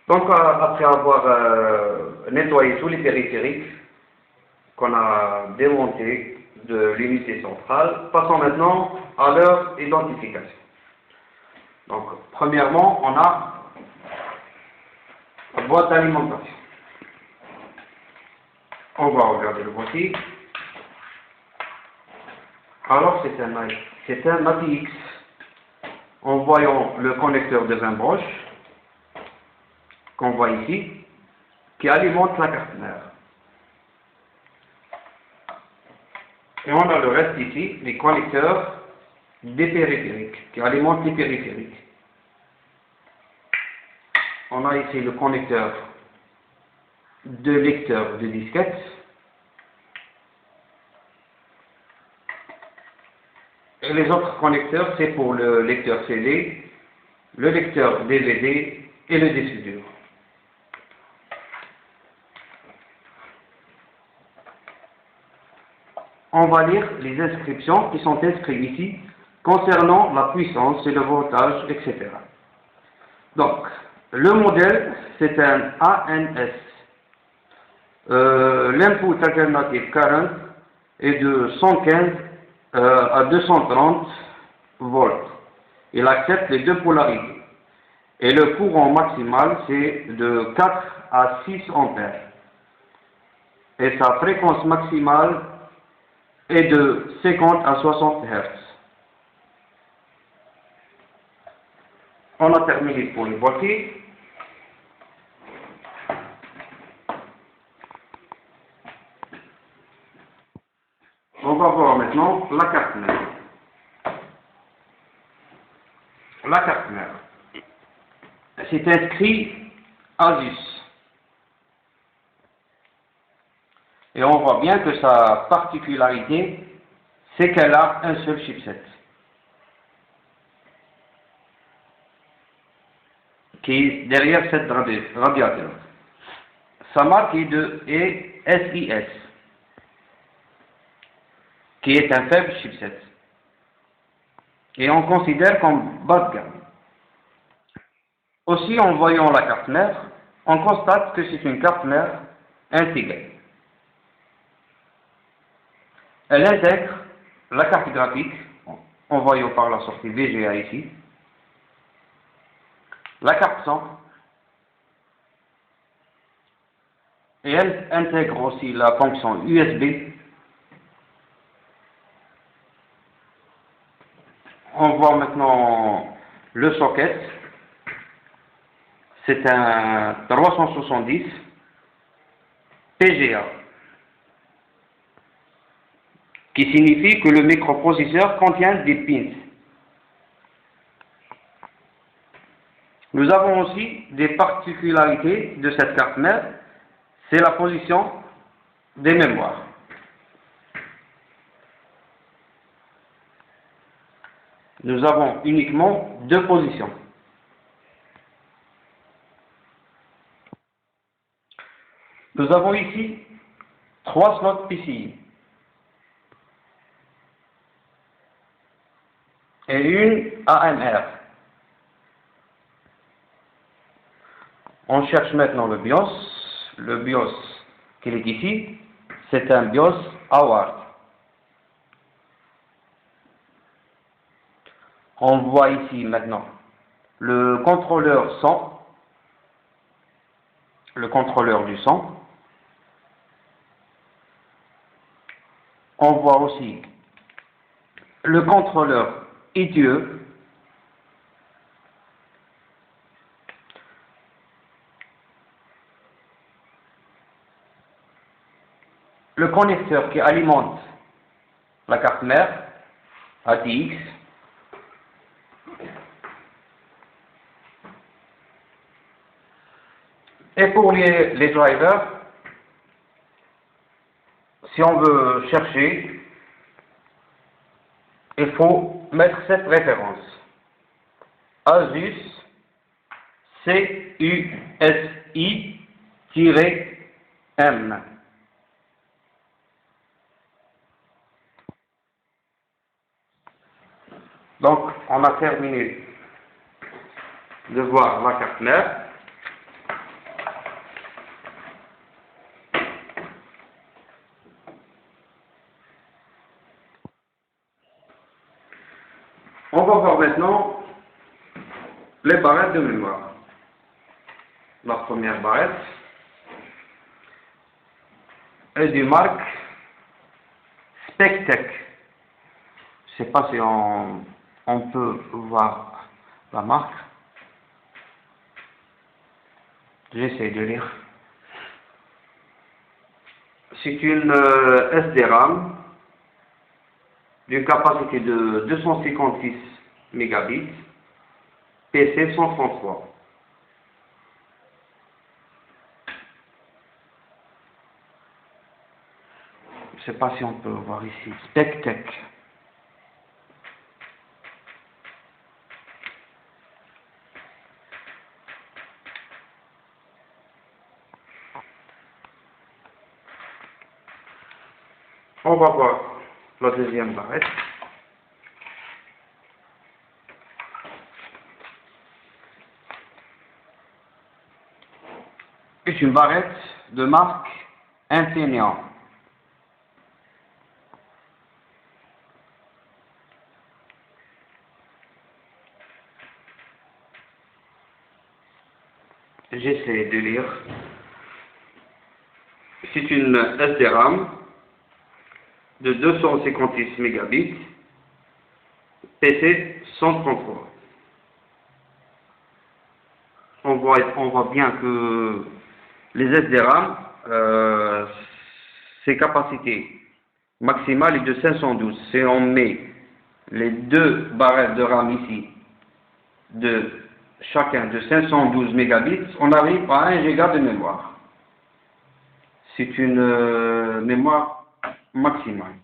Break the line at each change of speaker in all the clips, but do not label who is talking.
Donc, après avoir nettoyé tous les périphériques qu'on a démontés de l'unité centrale, passons maintenant à leur identification. Donc, premièrement, on a la boîte d'alimentation. On va regarder le voici. Alors, c'est un ATX. En voyant le connecteur de 20 broches, qu'on voit ici, qui alimente la carte mère. Et on a le reste ici, les connecteurs des périphériques, qui alimentent les périphériques. On a ici le connecteur de lecteur de disquette. Et les autres connecteurs, c'est pour le lecteur CD, le lecteur DVD et le disque dur. On va lire les inscriptions qui sont inscrites ici concernant la puissance et le voltage, etc. Donc, le modèle, c'est un ANS. L'input alternative current est de 115 à 230 volts. Il accepte les deux polarités. Et le courant maximal, c'est de 4 à 6 ampères. Et sa fréquence maximale est de 50 à 60 Hz. On a terminé pour le boîtier. On va voir maintenant la carte mère. La carte mère. C'est inscrit ASUS. Et on voit bien que sa particularité, c'est qu'elle a un seul chipset, qui est derrière cette radiateur. Sa marque est SIS, qui est un faible chipset, et on considère comme bas de gamme. Aussi, en voyant la carte mère, on constate que c'est une carte mère intégrée. Elle intègre la carte graphique, en voyant par la sortie VGA ici, la carte son, et elle intègre aussi la fonction USB. On voit maintenant le socket. C'est un 370 PGA, qui signifie que le microprocesseur contient des pins. Nous avons aussi des particularités de cette carte mère, c'est la position des mémoires. Nous avons uniquement deux positions. Nous avons ici 3 slots PCI et une AMR. On cherche maintenant le BIOS. Le BIOS qui est ici, c'est un BIOS Howard. On voit ici maintenant le contrôleur son, le contrôleur du son. On voit aussi le contrôleur ITE. Le connecteur qui alimente la carte mère, ATX. Et pour les drivers, si on veut chercher, il faut mettre cette référence. ASUS CUSI-M. Donc, on a terminé de voir la carte mère. On va voir maintenant les barrettes de mémoire. La première barrette est du marque Spectec. Je ne sais pas si on peut voir la marque. J'essaie de lire. C'est une SDRAM d'une capacité de 256 mégabits, PC 133. Je ne sais pas si on peut voir ici. Spectec. On va voir la deuxième barrette. C'est une barrette de marque Infineon. J'essaie de lire. C'est une SDRAM de 256 mégabits, PC 133. On voit bien que les SDRAM, ses capacités maximales est de 512. Si on met les deux barrettes de RAM ici, de chacun de 512 mégabits, on arrive à 1 giga de mémoire. C'est une mémoire maximale.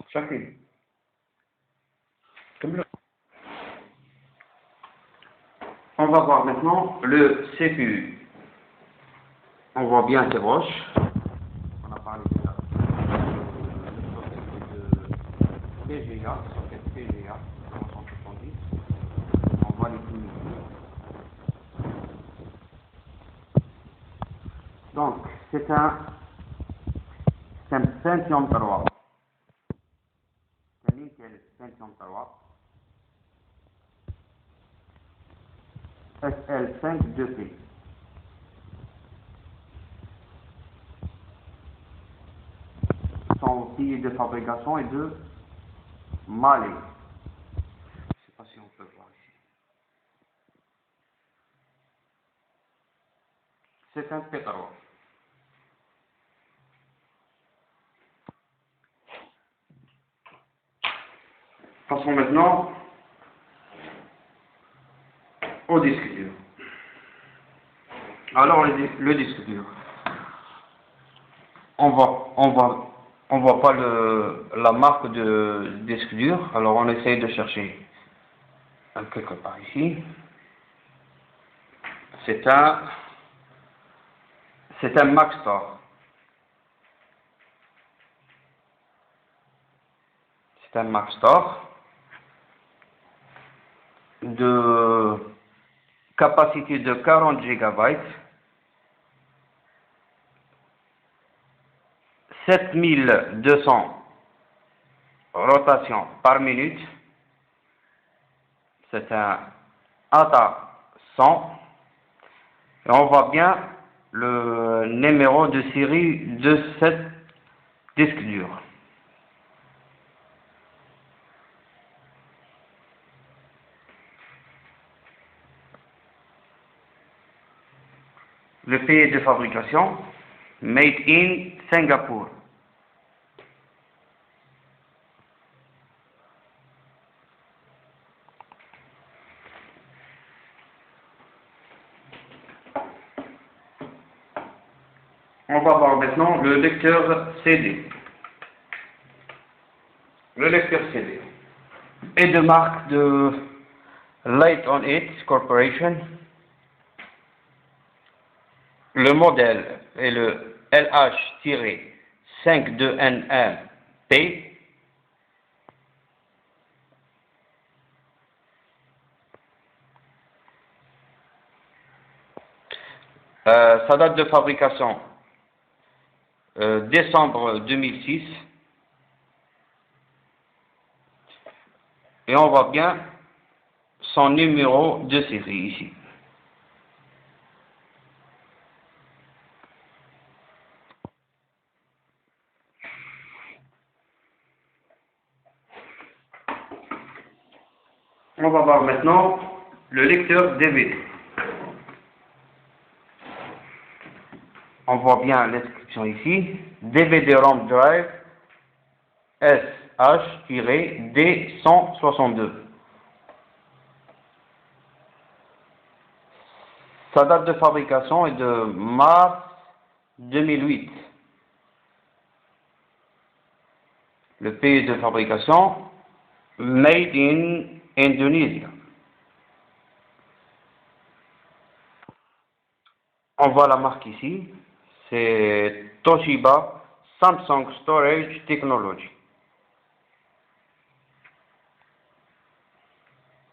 Chacune. On va voir maintenant le CPU. On voit bien ses broches. On a parlé déjà. Le socket PGA 370. On voit les plumes. Donc, c'est un Pentium 3. C'est un Intel Pentium 3. SL5 2P. Son outil de fabrication est de Mali. Je ne sais pas si on peut voir ici. C'est un pétard. Passons maintenant au disque dur. Alors le disque dur. On voit pas la marque de disque dur. Alors on essaye de chercher quelque part ici. C'est un Maxtor. C'est un Maxtor de capacité de 40 GB, 7200 rotations par minute. C'est un ATA 100. Et on voit bien le numéro de série de cette disque dur. Le pays de fabrication, made in Singapour. On va voir maintenant le lecteur CD. Le lecteur CD est de marque de Light on It Corporation. Le modèle est le LH-52NP. Sa date de fabrication, décembre 2006. et on voit bien son numéro de série ici. On va voir maintenant le lecteur DVD. On voit bien l'inscription ici, DVD-ROM Drive SH-D162. Sa date de fabrication est de mars 2008. Le pays de fabrication, Made in Indonesia. On voit la marque ici, c'est Toshiba Samsung Storage Technology.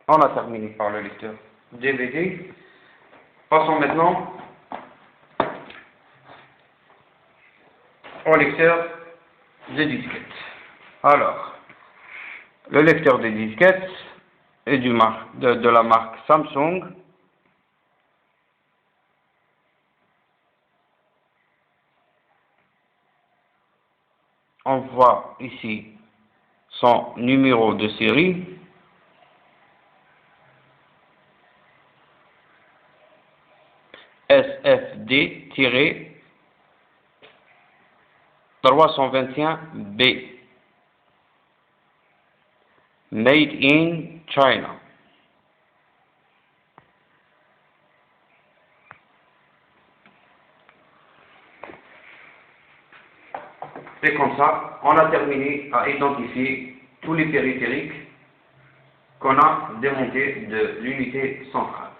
On a terminé par le lecteur DVD. Passons maintenant au lecteur de disquettes. Alors, le lecteur de disquettes est de la marque Samsung. On voit ici son numéro de série. SFD-321B. Made in China. Et comme ça, on a terminé à identifier tous les périphériques qu'on a démontés de l'unité centrale.